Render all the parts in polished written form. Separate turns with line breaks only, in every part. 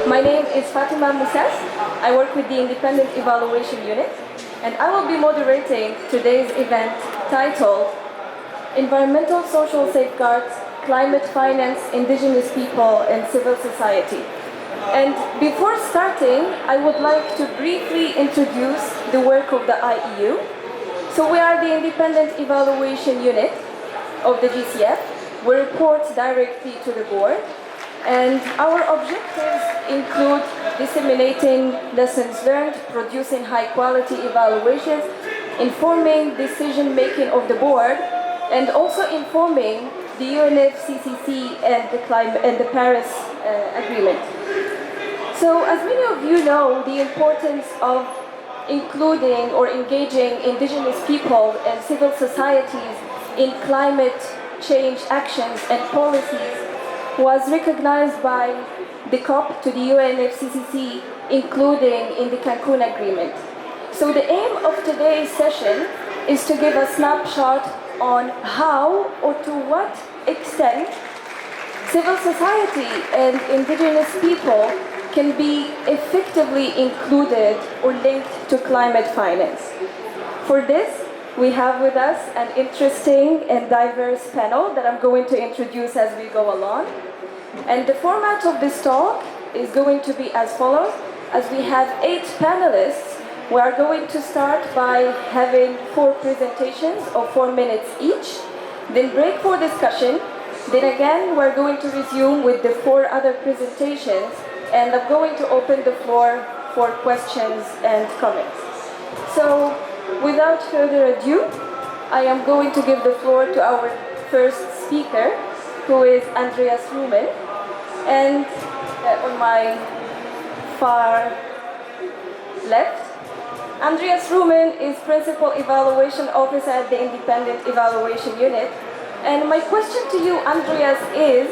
My name is Fatima Moussas. I work with the Independent Evaluation Unit, and I will be moderating today's event titled Environmental Social Safeguards, Climate Finance, Indigenous People and Civil Society. And before starting, I would like to briefly introduce the work of the IEU. So we are the Independent Evaluation Unit of the GCF. We report directly to the board. And our objectives include disseminating lessons learned, producing high-quality evaluations, informing decision-making of the board, and also informing the UNFCCC and the Paris Agreement. So, as many of you know, the importance of including or engaging indigenous people and civil societies in climate change actions and policies was recognized by the COP to the UNFCCC, including in the Cancun Agreement. So the aim of today's session is to give a snapshot on how or to what extent civil society and indigenous people can be effectively included or linked to climate finance. For this, we have with us an interesting and diverse panel that I'm going to introduce as we go along. And the format of this talk is going to be as follows. As we have 8 panelists, we are going to start by having 4 presentations of 4 minutes each, then break for discussion. Then again, we're going to resume with the 4 other presentations, and I'm going to open the floor for questions and comments. So, without further ado, I am going to give the floor to our first speaker, who is Andreas Reuman. And on my far left, Andreas Reuman is Principal Evaluation Officer at the Independent Evaluation Unit. And my question to you, Andreas, is,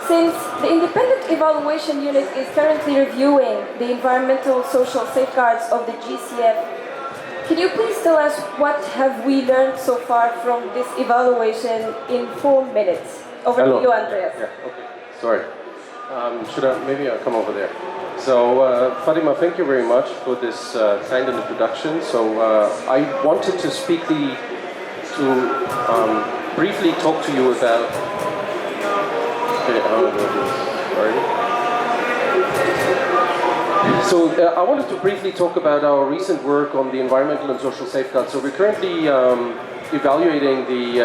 since the Independent Evaluation Unit is currently reviewing the environmental social safeguards of the GCF, can you please tell us what have we learned so far from this evaluation in 4 minutes? Over to you, Andreas.
Yeah, okay. Sorry. Maybe I'll come over there. So, Fatima, thank you very much for this kind introduction. So, I wanted to briefly talk to you about. So I wanted to briefly talk about our recent work on the environmental and social safeguards. So we're currently evaluating the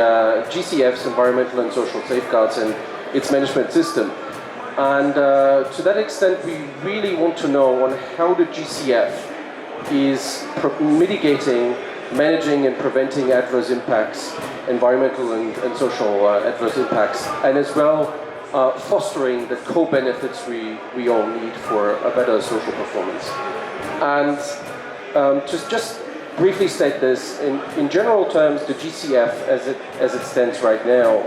GCF's environmental and social safeguards and its management system. And to that extent, we really want to know on how the GCF is mitigating, managing and preventing adverse impacts, environmental and social adverse impacts, and as well fostering the co-benefits we all need for a better social performance. And just briefly state this, in general terms, the GCF as it stands right now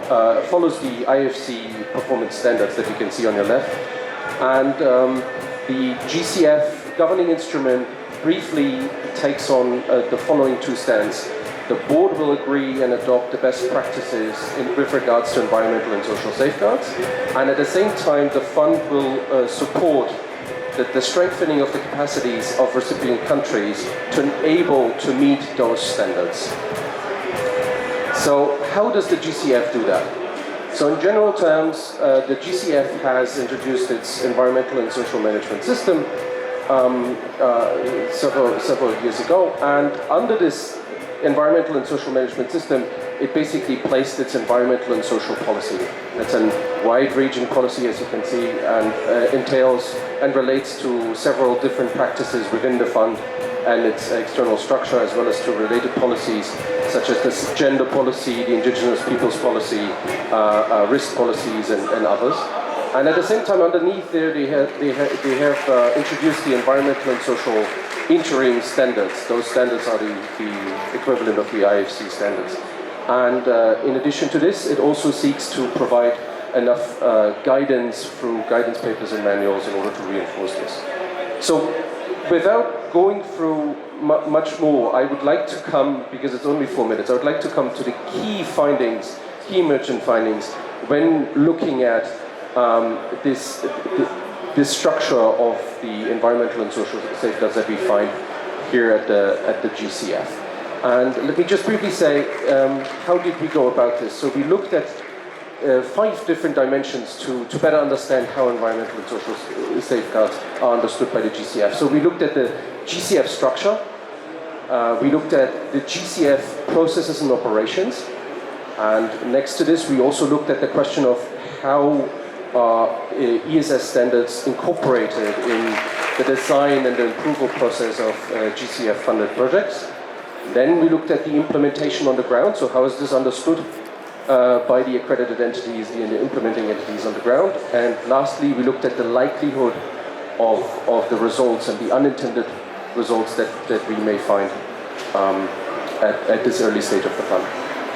follows the IFC performance standards that you can see on your left. And the GCF governing instrument briefly takes on the following 2 stands. The board will agree and adopt the best practices with regards to environmental and social safeguards, and at the same time the fund will support the strengthening of the capacities of recipient countries to enable to meet those standards. So how does the GCF do that? So in general terms, the GCF has introduced its environmental and social management system several years ago, and under this environmental and social management system, it basically placed its environmental and social policy. It's a wide-ranging policy, as you can see, and entails and relates to several different practices within the fund and its external structure, as well as to related policies such as the gender policy, the indigenous peoples policy, risk policies, and others. And at the same time, underneath there, they have introduced the environmental and social interim standards. Those standards are the equivalent of the IFC standards. And in addition to this, it also seeks to provide enough guidance through guidance papers and manuals in order to reinforce this. So without going through much more, I would like to come, because it's only 4 minutes, I would like to come to the key findings, key emergent findings, when looking at this structure of the environmental and social safeguards that we find here at the GCF. And let me just briefly say, how did we go about this? So we looked at 5 different dimensions to better understand how environmental and social safeguards are understood by the GCF. So we looked at the GCF structure, we looked at the GCF processes and operations, and next to this we also looked at the question of how ESS standards incorporated in the design and the approval process of GCF-funded projects. Then we looked at the implementation on the ground, so how is this understood by the accredited entities and the implementing entities on the ground. And lastly, we looked at the likelihood of the results and the unintended results that we may find at this early stage of the fund.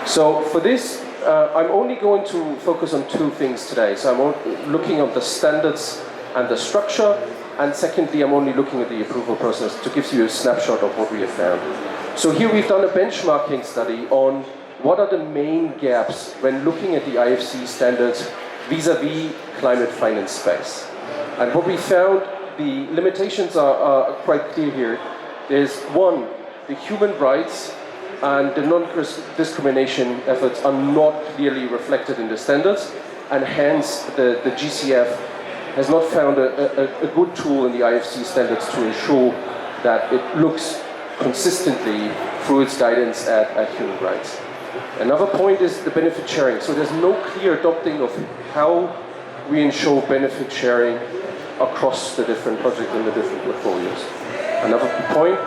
So for this, I'm only going to focus on 2 things today. So I'm looking at the standards and the structure, and secondly, I'm only looking at the approval process to give you a snapshot of what we have found. So here we've done a benchmarking study on what are the main gaps when looking at the IFC standards vis-a-vis climate finance space. And what we found, the limitations are quite clear here. There's one, the human rights and the non-discrimination efforts are not clearly reflected in the standards, and hence the GCF has not found a good tool in the IFC standards to ensure that it looks consistently through its guidance at human rights. Another point is the benefit sharing. So there's no clear adopting of how we ensure benefit sharing across the different projects and the different portfolios. Another point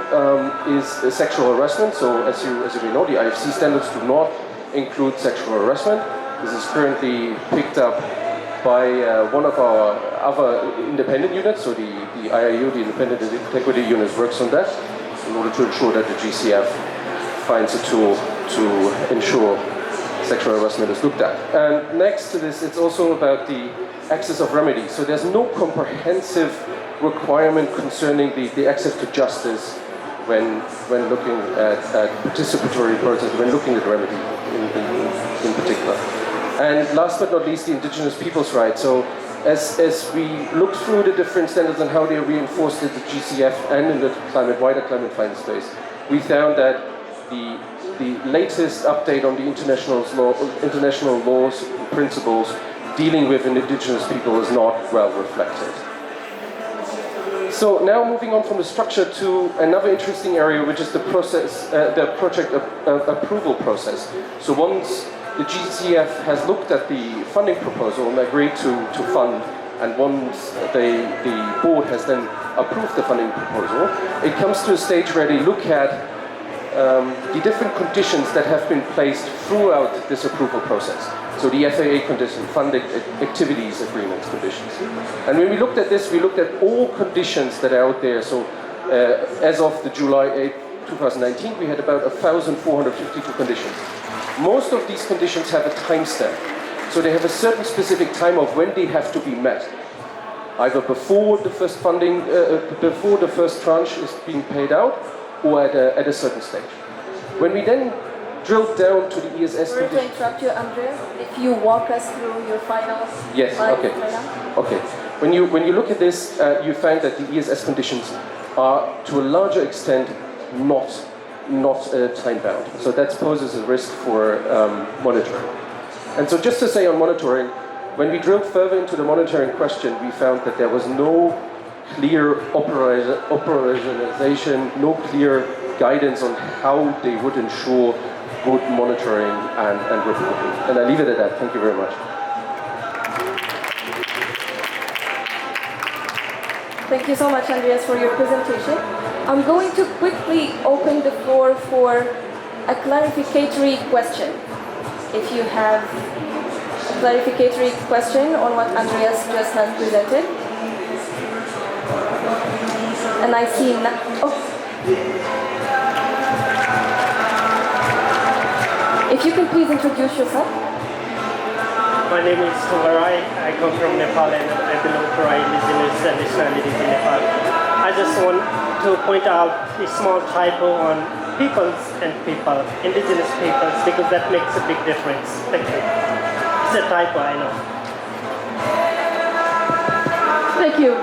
is sexual harassment. So as you may know, the IFC standards do not include sexual harassment. This is currently picked up by one of our other independent units. So the IEU, the Independent Integrity Unit, works on that in order to ensure that the GCF finds a tool to ensure sexual harassment is looked at. And next to this, it's also about the access of remedy. So there's no comprehensive requirement concerning the access to justice when looking at participatory process, when looking at remedy in particular. And last but not least, the indigenous people's rights. So as we looked through the different standards and how they are reinforced in the GCF and in the wider climate finance space, we found that the latest update on the international laws and principles dealing with indigenous people is not well reflected. So now moving on from the structure to another interesting area, which is the process, the project approval process. So once the GCF has looked at the funding proposal and agreed to fund, and once the board has then approved the funding proposal, it comes to a stage where they look at the different conditions that have been placed throughout this approval process. So the FAA condition, funding activities agreements conditions. And when we looked at this, we looked at all conditions that are out there. So as of the July 8, 2019, we had about 1,452 conditions. Most of these conditions have a timestamp. So they have a certain specific time of when they have to be met. Either before the first funding, before the first tranche is being paid out, or at a certain stage. When we then drilled down to the ESS
Sorry to interrupt you, Andreas. If you walk us through your final
yes, okay. Okay. When you look at this, you find that the ESS conditions are to a larger extent not time bound. So that poses a risk for monitoring. And so just to say on monitoring, when we drilled further into the monitoring question, we found that there was no clear operationalization, no clear guidance on how they would ensure good monitoring and reporting. And I leave it at that. Thank you very much.
Thank you so much, Andreas, for your presentation. I'm going to quickly open the floor for a clarificatory question. If you have a clarificatory question on what Andreas just has presented. And I see If you can please introduce yourself.
My name is Tovarai. I come from Nepal and I belong to Rai indigenous and nationalities in Nepal. I just want to point out a small typo on peoples and people, indigenous peoples, because that makes a big difference. Thank you. It's a typo, I know.
Thank you.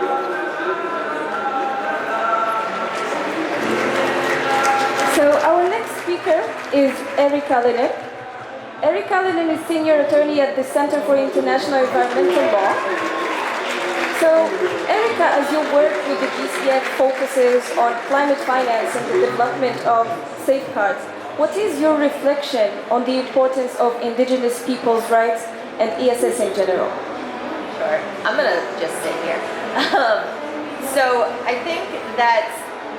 So our next speaker is Erika Lennon. Erika Lennon is Senior Attorney at the Center for International Environmental Law. So, Erika, as your work with the GCF focuses on climate finance and the development of safeguards, what is your reflection on the importance of indigenous people's rights and ESS in general?
Sure. I'm going to just sit here. So I think that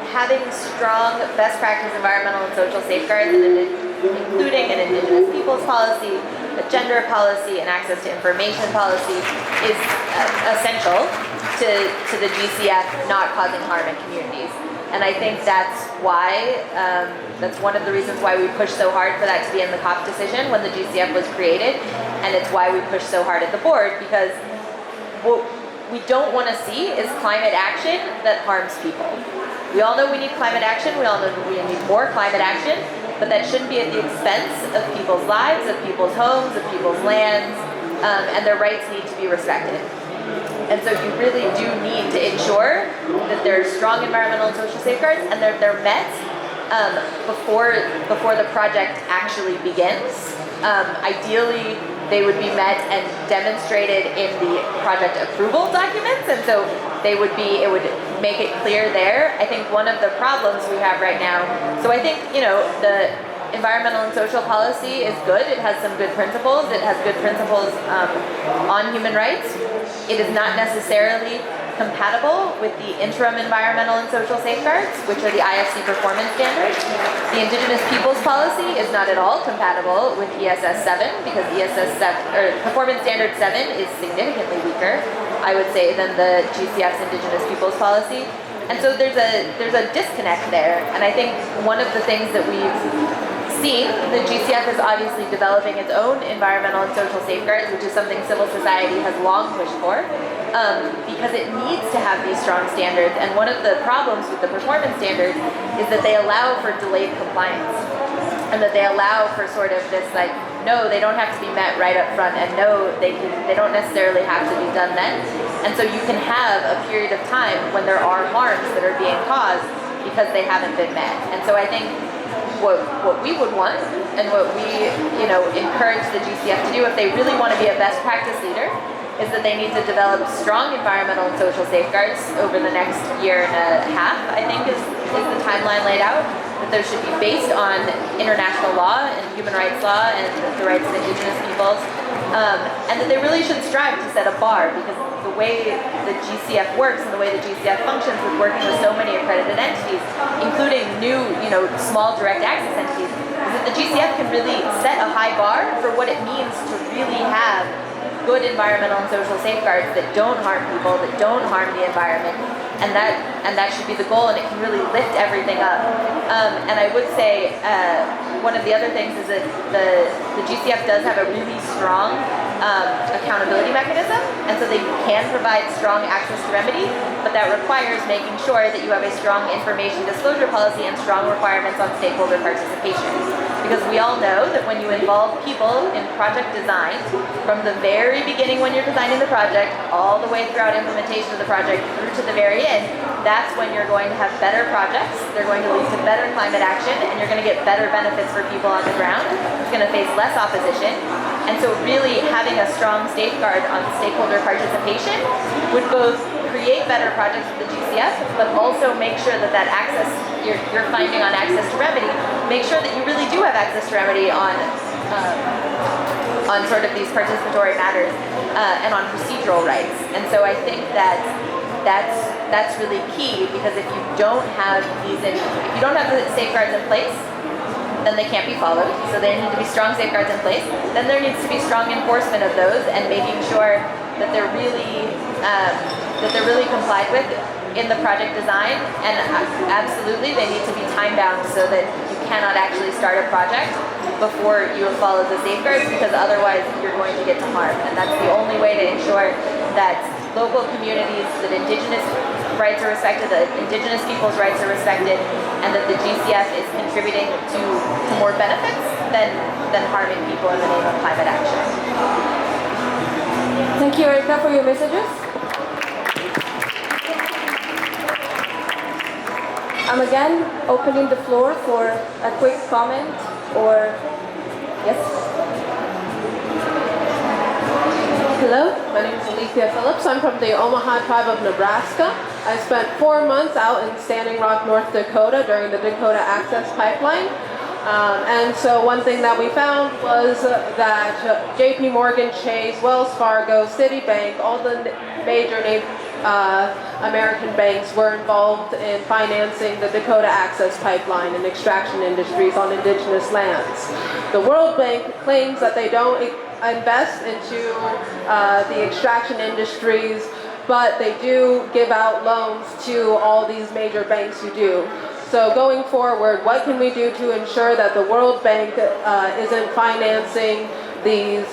having strong best practice environmental and social safeguards, including an indigenous people's policy, a gender policy, and access to information policy is essential to the GCF not causing harm in communities. And I think that's why, that's one of the reasons why we pushed so hard for that to be in the COP decision when the GCF was created. And it's why we pushed so hard at the board, because what we don't want to see is climate action that harms people. We all know we need climate action, we all know we need more climate action, but that shouldn't be at the expense of people's lives, of people's homes, of people's lands, and their rights need to be respected. And so you really do need to ensure that there are strong environmental and social safeguards and they're met before the project actually begins. Ideally, they would be met and demonstrated in the project approval documents, and so it would make it clear there. I think one of the problems we have right now, so I think, the environmental and social policy is good. It has some good principles. It has good principles on human rights. It is not necessarily compatible with the interim environmental and social safeguards, which are the IFC performance standards. The Indigenous Peoples Policy is not at all compatible with ESS 7 because ESS 7 or Performance Standard 7 is significantly weaker, I would say, than the GCF's Indigenous Peoples Policy. And so there's a disconnect there. And I think one of the things that we've seen, the GCF is obviously developing its own environmental and social safeguards, which is something civil society has long pushed for, because it needs to have these strong standards. And one of the problems with the performance standards is that they allow for delayed compliance, and that they allow for sort of this no, they don't have to be met right up front, and no, they don't necessarily have to be done then. And so you can have a period of time when there are harms that are being caused because they haven't been met. And so I think what we would want and what we encourage the GCF to do if they really want to be a best practice leader is that they need to develop strong environmental and social safeguards over the next year and a half, I think is the timeline laid out, that those should be based on international law and human rights law and the rights of indigenous peoples, and that they really should strive to set a bar, because the way the GCF works and the way the GCF functions with working with so many accredited entities, including new, small direct access entities, is that the GCF can really set a high bar for what it means to really have good environmental and social safeguards that don't harm people, that don't harm the environment, and that should be the goal, and it can really lift everything up. And I would say one of the other things is that the GCF does have a really strong accountability mechanism, and so they can provide strong access to remedy, but that requires making sure that you have a strong information disclosure policy and strong requirements on stakeholder participation. Because we all know that when you involve people in project design, from the very beginning when you're designing the project, all the way throughout implementation of the project through to the very end, that's when you're going to have better projects, they're going to lead to better climate action, and you're going to get better benefits for people on the ground. It's going to face less opposition. And so really having a strong safeguard on stakeholder participation would both create better projects with the GCF, but also make sure that access, you're finding on access to remedy, make sure that you really do have access to remedy on sort of these participatory matters and on procedural rights. And so I think that's really key, because if you don't have if you don't have the safeguards in place, then they can't be followed. So there need to be strong safeguards in place. Then there needs to be strong enforcement of those and making sure that they're really complied with in the project design. And absolutely, they need to be time bound so that you cannot actually start a project before you have followed the safeguards, because otherwise you're going to get to harm. And that's the only way to ensure that local communities, that indigenous rights are respected, that indigenous people's rights are respected, and that the GCF is contributing to more benefits than harming people in the name of climate action.
Thank you, Erika, for your messages. I'm again opening the floor for a quick comment or yes.
Hello, my name is Alethea Phillips. I'm from the Omaha tribe of Nebraska. I spent 4 months out in Standing Rock, North Dakota during the Dakota Access Pipeline. And so one thing that we found was that JP Morgan Chase, Wells Fargo, Citibank, all the major American banks were involved in financing the Dakota Access Pipeline and extraction industries on indigenous lands. The World Bank claims that they don't invest into the extraction industries, but they do give out loans to all these major banks who do. So going forward, what can we do to ensure that the World Bank isn't financing these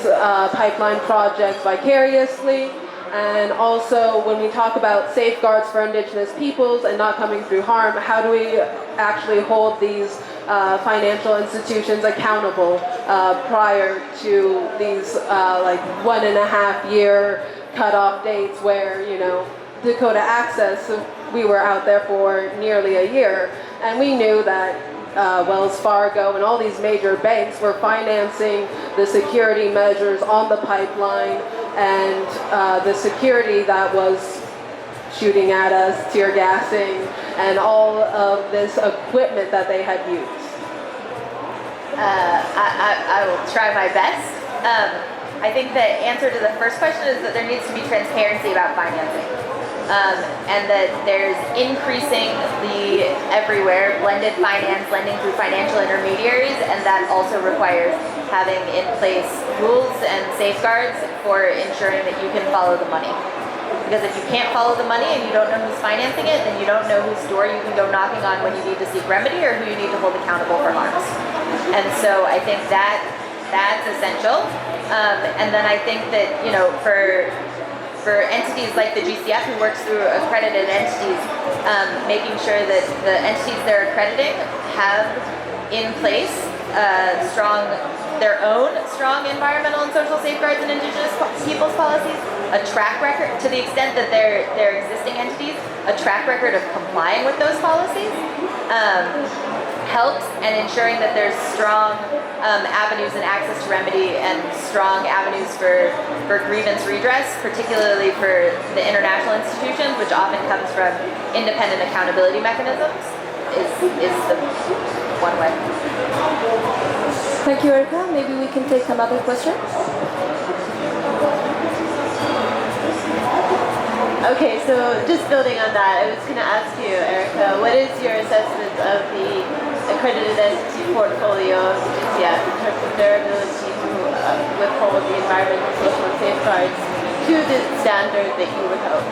pipeline projects vicariously? And also, when we talk about safeguards for indigenous peoples and not coming through harm, how do we actually hold these financial institutions accountable prior to these like 1.5 year cutoff dates where, you know, Dakota Access, we were out there for nearly a year, and we knew that Wells Fargo and all these major banks were financing the security measures on the pipeline and the security that was shooting at us, tear gassing, and all of this equipment that they had used.
I will try my best. I think the answer to the first question is that there needs to be transparency about financing. And that there's increasing the everywhere blended finance, lending through financial intermediaries, and that also requires having in place rules and safeguards for ensuring that you can follow the money. Because if you can't follow the money and you don't know who's financing it, then you don't know whose door you can go knocking on when you need to seek remedy or who you need to hold accountable for harms. And so I think that's essential. And then I think that, you know, for entities like the GCF who works through accredited entities, making sure that the entities they're accrediting have in place their own strong environmental and social safeguards and indigenous peoples policies, a track record to the extent that they're existing entities, a track record of complying with those policies helps, and ensuring that there's strong avenues and access to remedy and strong avenues for grievance redress, particularly for the international institutions, which often comes from independent accountability mechanisms, is the one way.
Thank you, Erika. Maybe we can take another question.
Okay, so just building on that, I was going to ask you, Erika, what is your assessment of the accredited entity portfolio of the GCF in terms of their ability to withhold the environmental, social, and safeguards to the standard that you would hope?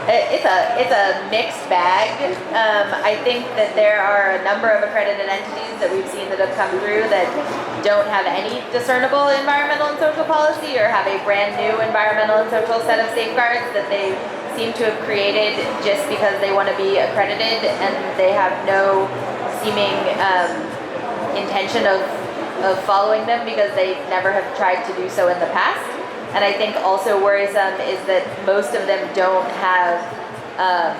It's a mixed bag. I think that there are a number of accredited entities that we've seen that have come through that don't have any discernible environmental and social policy, or have a brand new environmental and social set of safeguards that they seem to have created just because they want to be accredited, and they have no seeming intention of following them because they never have tried to do so in the past. And I think also worrisome is that most of them don't have,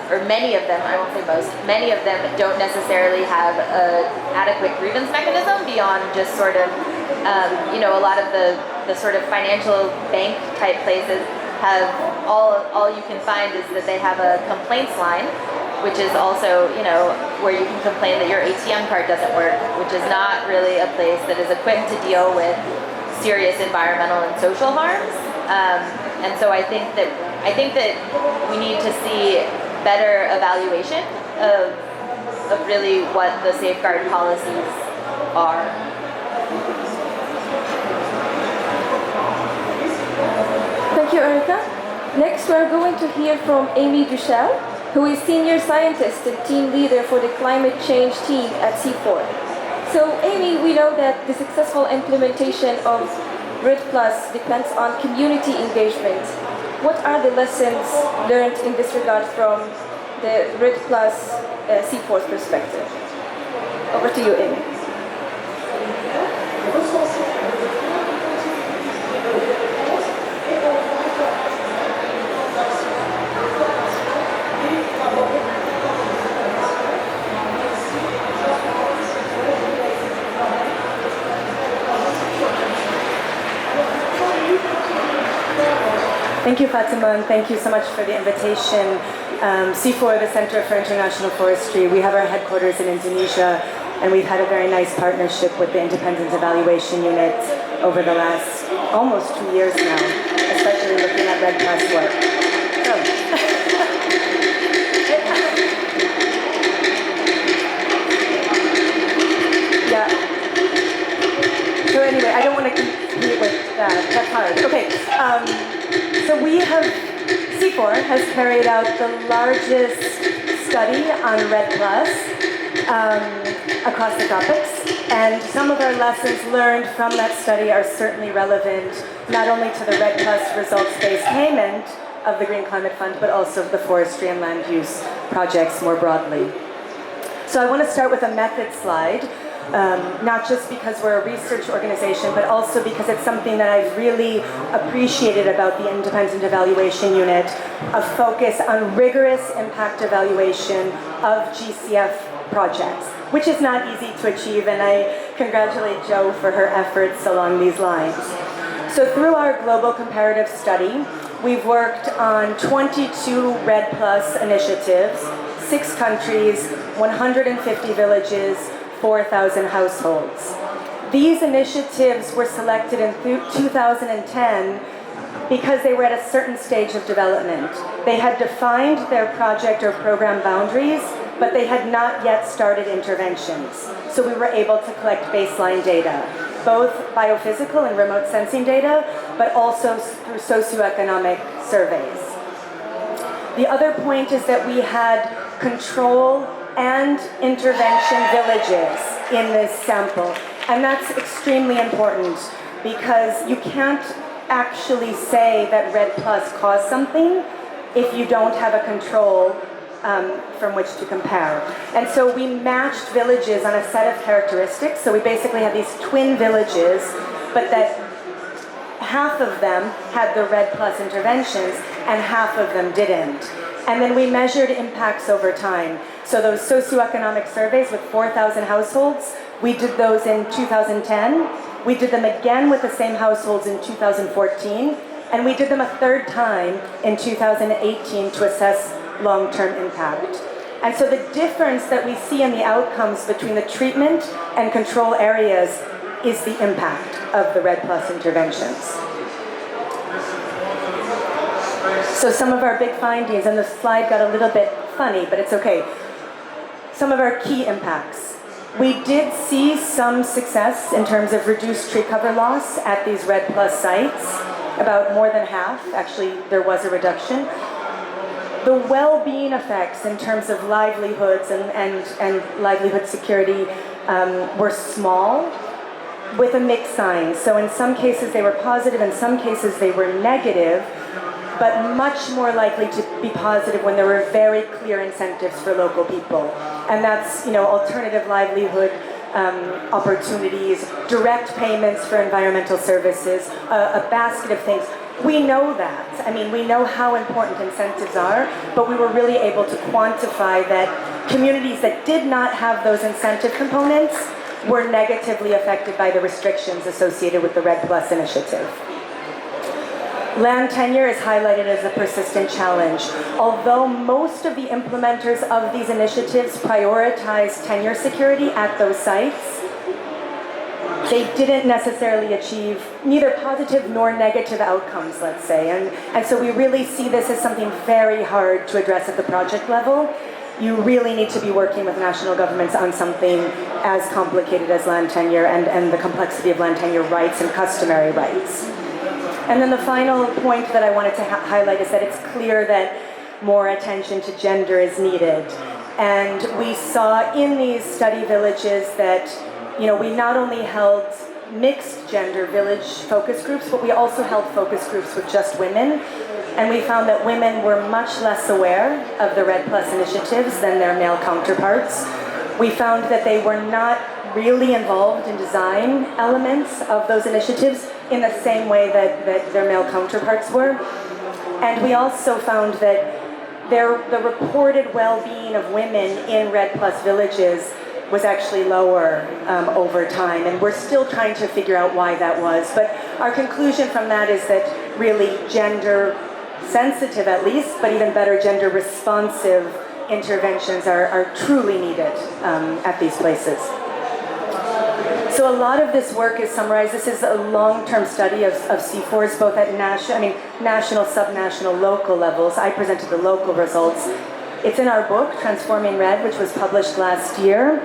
or many of them, I won't say most, many of them don't necessarily have an adequate grievance mechanism beyond just sort of, you know, a lot of the sort of financial bank type places have all you can find is that they have a complaints line, which is also, you know, where you can complain that your ATM card doesn't work, which is not really a place that is equipped to deal with serious environmental and social harms. And so I think that we need to see better evaluation of really what the safeguard policies are.
Thank you, Erika. Next, we're going to hear from Amy Duchelle, who is Senior Scientist and Team Leader for the Climate Change Team at CIFOR. So, Amy, we know that the successful implementation of RID Plus depends on community engagement. What are the lessons learned in this regard from the RID Plus CIFOR's perspective? Over to you, Amy.
Thank you, Fatima, and thank you so much for the invitation. CIFOR, the Center for International Forestry, we have our headquarters in Indonesia, and we've had a very nice partnership with the Independent Evaluation Unit over the last almost 2 years now, especially looking at Red Cross work. Yeah. So anyway, I don't want to compete with that. That's hard. Okay. So CIFOR has carried out the largest study on Red Plus across the tropics, and some of our lessons learned from that study are certainly relevant not only to the Red Plus results-based payment of the Green Climate Fund, but also the forestry and land use projects more broadly. So I want to start with a method slide. Not just because we're a research organization, but also because it's something that I've really appreciated about the Independent Evaluation Unit, a focus on rigorous impact evaluation of GCF projects, which is not easy to achieve, and I congratulate Jo for her efforts along these lines. So through our global comparative study, we've worked on 22 Red Plus initiatives, 6 countries, 150 villages, 4,000 households. These initiatives were selected in 2010 because they were at a certain stage of development. They had defined their project or program boundaries, but they had not yet started interventions. So we were able to collect baseline data, both biophysical and remote sensing data, but also through socioeconomic surveys. The other point is that we had control and intervention villages in this sample. And that's extremely important because you can't actually say that Red Plus caused something if you don't have a control from which to compare. And so we matched villages on a set of characteristics. So we basically had these twin villages, but that half of them had the Red Plus interventions and half of them didn't. And then we measured impacts over time. So those socioeconomic surveys with 4,000 households, we did those in 2010. We did them again with the same households in 2014. And we did them a third time in 2018 to assess long-term impact. And so the difference that we see in the outcomes between the treatment and control areas is the impact of the Red Plus interventions. So some of our big findings, and the slide got a little bit funny, but it's okay. Some of our key impacts. We did see some success in terms of reduced tree cover loss at these Red Plus sites, about more than half. Actually, there was a reduction. The well-being effects in terms of livelihoods and livelihood security were small, with a mixed sign. So in some cases they were positive, in some cases they were negative, but much more likely to be positive when there were very clear incentives for local people. And that's, alternative livelihood opportunities, direct payments for environmental services, a basket of things. We know that. We know how important incentives are, but we were really able to quantify that communities that did not have those incentive components were negatively affected by the restrictions associated with the Red Plus initiative. Land tenure is highlighted as a persistent challenge. Although most of the implementers of these initiatives prioritize tenure security at those sites, they didn't necessarily achieve neither positive nor negative outcomes, let's say. And so we really see this as something very hard to address at the project level. You really need to be working with national governments on something as complicated as land tenure and the complexity of land tenure rights and customary rights. And then the final point that I wanted to highlight is that it's clear that more attention to gender is needed. And we saw in these study villages that, we not only held mixed gender village focus groups, but we also held focus groups with just women. And we found that women were much less aware of the Red Plus initiatives than their male counterparts. We found that they were not really involved in design elements of those initiatives in the same way that their male counterparts were. And we also found that the reported well-being of women in Red Plus villages was actually lower over time, and we're still trying to figure out why that was. But our conclusion from that is that really gender sensitive at least, but even better gender responsive interventions are truly needed at these places. So a lot of this work is summarized. This is a long-term study of CIFORs, both at national, subnational, local levels. I presented the local results. It's in our book, Transforming Red, which was published last year,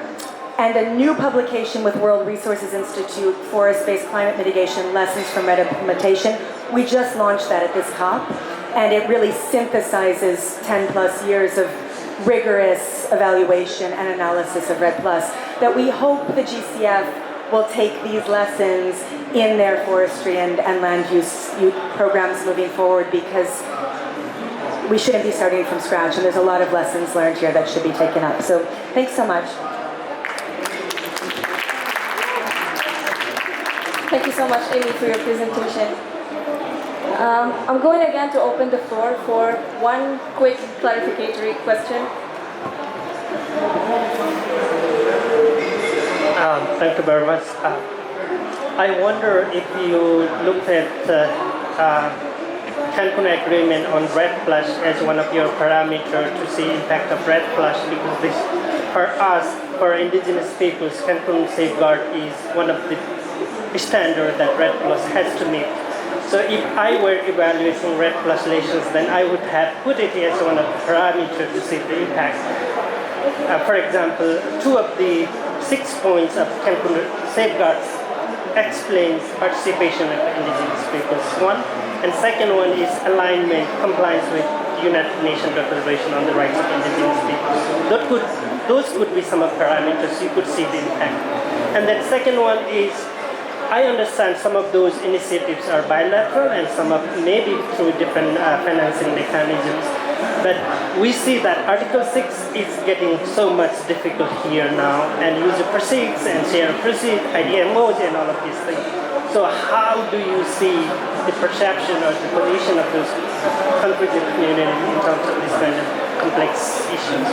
and a new publication with World Resources Institute, Forest-Based Climate Mitigation, Lessons from Red Implementation. We just launched that at this COP, and it really synthesizes 10 plus years of rigorous evaluation and analysis of Red Plus, that we hope the GCF will take these lessons in their forestry and land use programs moving forward, because we shouldn't be starting from scratch, and there's a lot of lessons learned here that should be taken up. So thanks so much.
Thank you so much, Amy, for your presentation. I'm going again to open the floor for one quick clarificatory question.
Thank you very much. I wonder if you looked at Cancun Agreement on Red Plus as one of your parameters to see impact of Red Plus, because this, for us, for indigenous peoples, Cancun Safeguard is one of the standards that Red Plus has to meet. So if I were evaluating Red Plus relations, then I would have put it as one of the parameters to see the impact. For example, 2 of the 6 points of Cancun Safeguards explains participation of indigenous peoples, one. And second one is alignment, compliance with United Nations Declaration on the Rights of Indigenous Peoples. Those could be some of the parameters you could see the impact. And then second one is, I understand some of those initiatives are bilateral and some of maybe through different financing mechanisms. But we see that Article 6 is getting so much difficult here now, and user proceeds and share proceeds, IDMOs and all of these things. So how do you see the perception or the position of those conflicted communities in terms of these kind of complex issues?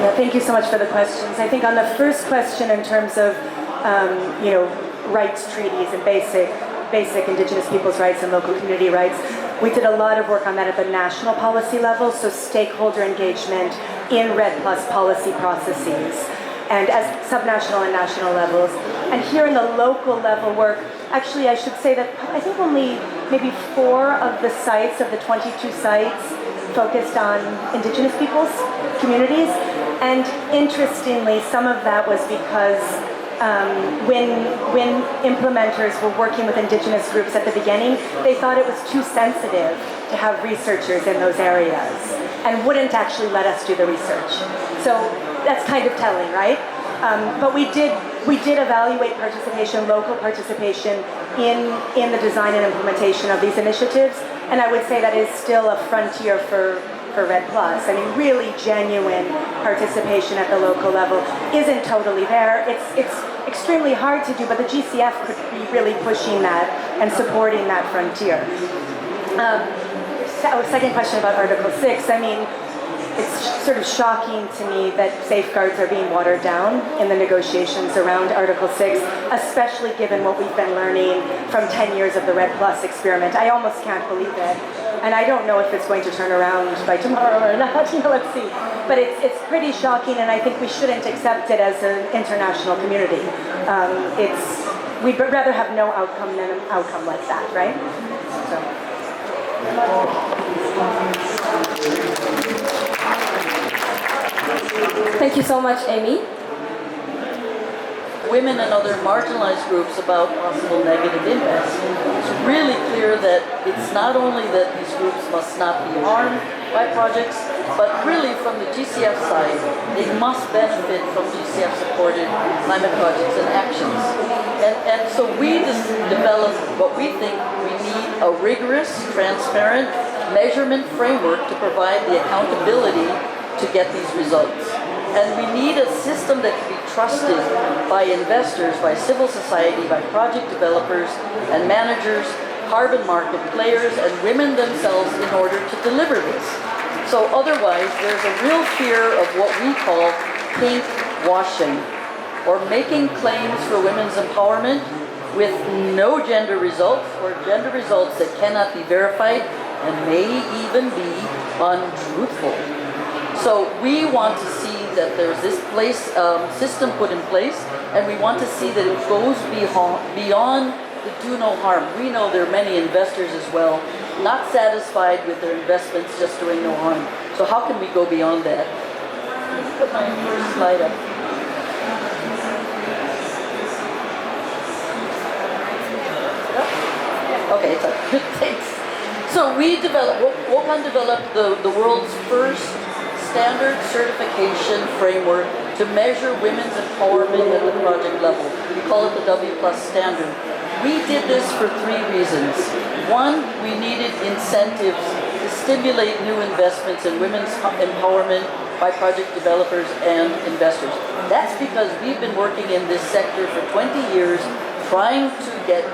Yeah, thank you so much for the questions. I think on the first question, in terms of rights treaties and basic indigenous people's rights and local community rights, we did a lot of work on that at the national policy level, so stakeholder engagement in Red Plus policy processes, and as subnational and national levels. And here in the local level work, actually I should say that I think only maybe 4 of the sites, of the 22 sites, focused on indigenous peoples, communities. And interestingly, some of that was because when implementers were working with indigenous groups at the beginning, they thought it was too sensitive to have researchers in those areas and wouldn't actually let us do the research. So that's kind of telling, right? But we did evaluate participation, local participation in the design and implementation of these initiatives, and I would say that is still a frontier for Red Plus. I mean, really genuine participation at the local level isn't totally there. It's extremely hard to do, but the GCF could be really pushing that and supporting that frontier. Second question about Article 6. I mean, it's sort of shocking to me that safeguards are being watered down in the negotiations around Article 6, especially given what we've been learning from 10 years of the Red Plus experiment. I almost can't believe it. And I don't know if it's going to turn around by tomorrow or not, let's see. But it's pretty shocking, and I think we shouldn't accept it as an international community. We'd rather have no outcome than an outcome like that, right?
Thank you so much, Amy.
Women and other marginalized groups about possible negative impacts. It's really clear that it's not only that these groups must not be harmed by projects, but really from the GCF side, they must benefit from GCF-supported climate projects and actions. And so we just developed what we think we need, a rigorous, transparent measurement framework to provide the accountability to get these results. And we need a system that can be trusted by investors, by civil society, by project developers and managers, carbon market players, and women themselves in order to deliver this. So otherwise, there's a real fear of what we call pink washing, or making claims for women's empowerment with no gender results or gender results that cannot be verified and may even be untruthful. So we want to see that there's this system put in place, and we want to see that it goes beyond the do no harm. We know there are many investors as well, not satisfied with their investments just doing no harm. So how can we go beyond that? Let me put my first slide up. Okay, it's up. Thanks. So WOCAN developed the world's first standard certification framework to measure women's empowerment at the project level. We call it the W+ standard. We did this for 3 reasons. One, we needed incentives to stimulate new investments in women's empowerment by project developers and investors. That's because we've been working in this sector for 20 years, trying to get,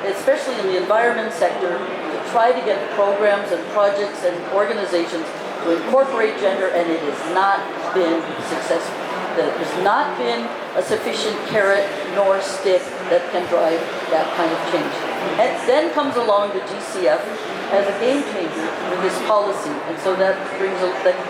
especially in the environment sector, to try to get programs and projects and organizations to incorporate gender, and it has not been successful. There has not been a sufficient carrot nor stick that can drive that kind of change. And then comes along the GCF as a game changer with this policy, and so that brings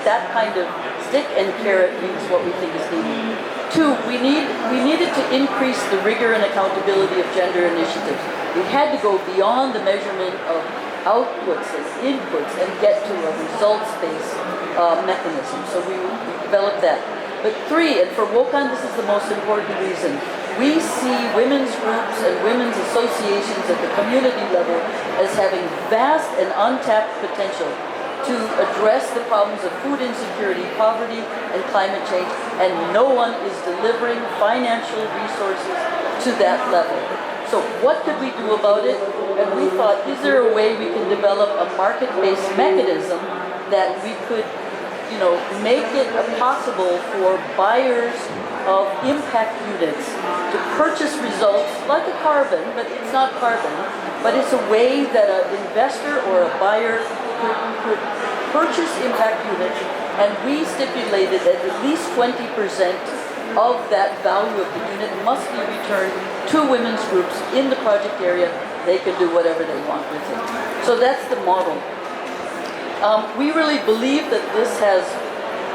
that kind of stick and carrot means what we think is needed. 2, we needed to increase the rigor and accountability of gender initiatives. We had to go beyond the measurement of outputs and inputs and get to a results-based mechanism. So we developed that. But 3, and for WOCAN this is the most important reason, we see women's groups and women's associations at the community level as having vast and untapped potential to address the problems of food insecurity, poverty, and climate change, and no one is delivering financial resources to that level. So what could we do about it? And we thought, is there a way we can develop a market-based mechanism that we could, make it possible for buyers of impact units to purchase results like a carbon, but it's not carbon, but it's a way that an investor or a buyer could purchase impact units, and we stipulated that at least 20% of that value of the unit must be returned to women's groups in the project area. They can do whatever they want with it. So that's the model. We really believe that this has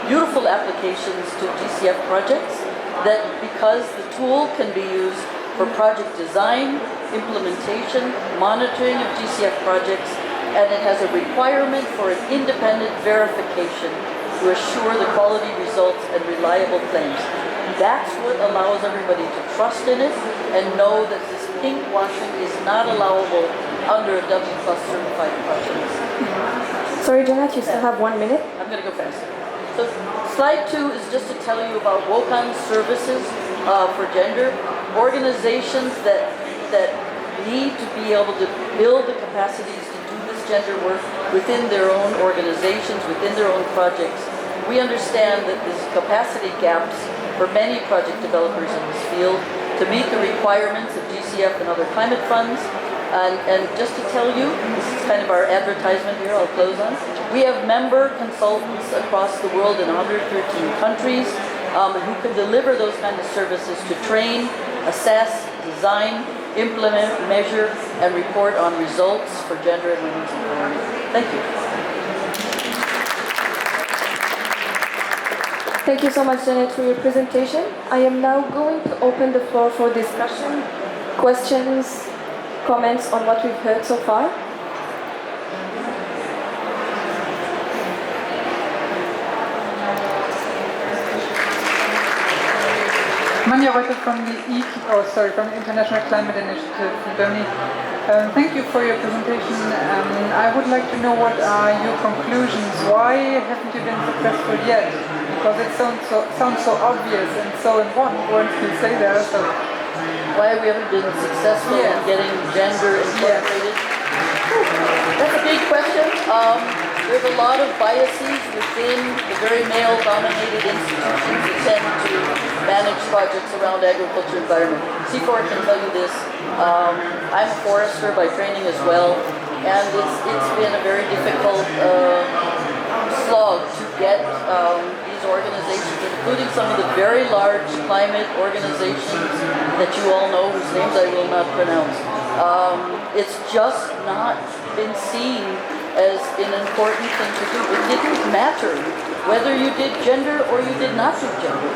beautiful applications to GCF projects, that because the tool can be used for project design, implementation, monitoring of GCF projects, and it has a requirement for an independent verification to assure the quality results and reliable claims. That's what allows everybody to trust in it and know that this pink washing is not allowable under a W+ certified project.
Sorry, Jeannette, you still have 1 minute.
I'm going to go fast. So slide 2 is just to tell you about WOCAN services for gender. Organizations that need to be able to build the capacities to do this gender work within their own organizations, within their own projects. We understand that there's capacity gaps for many project developers in this field to meet the requirements of GCF and other climate funds. And just to tell you, this is kind of our advertisement here, I'll close on. We have member consultants across the world in 113 countries who can deliver those kind of services to train, assess, design, implement, measure, and report on results for gender and women's empowerment. Thank you.
Thank you so much, Jeannette, for your presentation. I am now going to open the floor for discussion, questions, comments on what we've heard so far.
Manja Reuter from the from the International Climate Initiative in Germany. Thank you for your presentation. I would like to know what are your conclusions. Why haven't you been successful yet? Because it sounds so obvious and so important once you say that. So.
Why we haven't been successful in getting gender incorporated? That's a big question. There's a lot of biases within the very male-dominated institutions that tend to manage projects around agriculture environment. CIFOR can tell you this. I'm a forester by training as well, and it's been a very difficult slog to get these these organizations, including some of the very large climate organizations that you all know, whose names I will not pronounce, it's just not been seen as an important thing to do. It didn't matter whether you did gender or you did not do gender.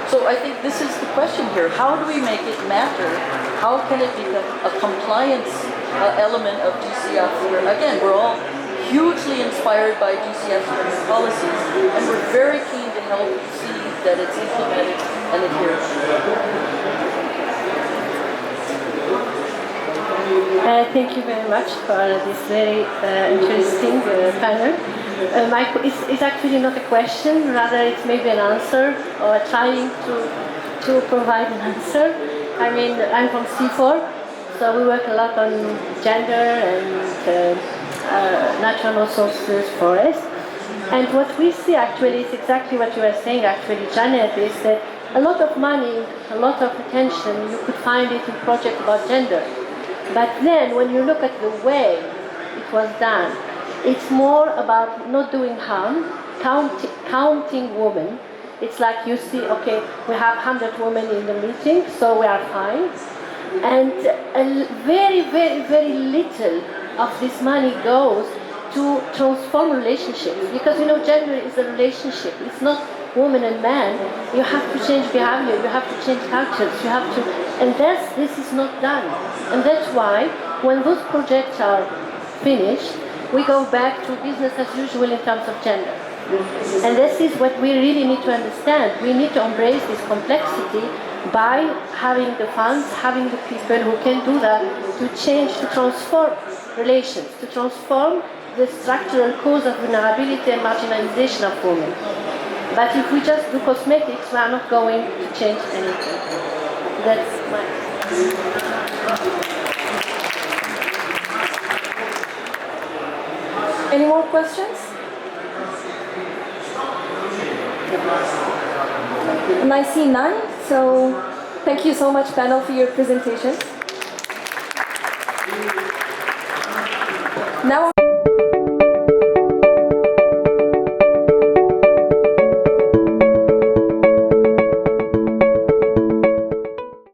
So I think this is the question here. How do we make it matter? How can it become a compliance element of GCF? Where, again, we're all hugely inspired by GCF's policies, and we're very keen to help see that it's implemented and adhered to.
Thank you very much for this very interesting panel. It's actually not a question, rather it's maybe an answer, or trying to provide an answer. I mean, I'm from CIFOR, so we work a lot on gender and natural resources, forest. And what we see actually is exactly what you were saying actually, Jeannette, is that a lot of money, a lot of attention, you could find it in projects about gender. But then when you look at the way it was done, it's more about not doing harm, counting women. It's like you see, okay, we have 100 women in the meeting, so we are fine. And very, very, very little of this money goes to transform relationships. Because you know, gender is a relationship. It's not woman and man. You have to change behavior, you have to change cultures, you have to, and this is not done. And that's why when those projects are finished, we go back to business as usual in terms of gender. And this is what we really need to understand. We need to embrace this complexity by having the funds, having the people who can do that, to change, to transform relations, to transform the structural cause of vulnerability and marginalization of women. But if we just do cosmetics, we are not going to change anything. That's my...
Any more questions? And I see none, so thank you so much, panel, for your presentation. Now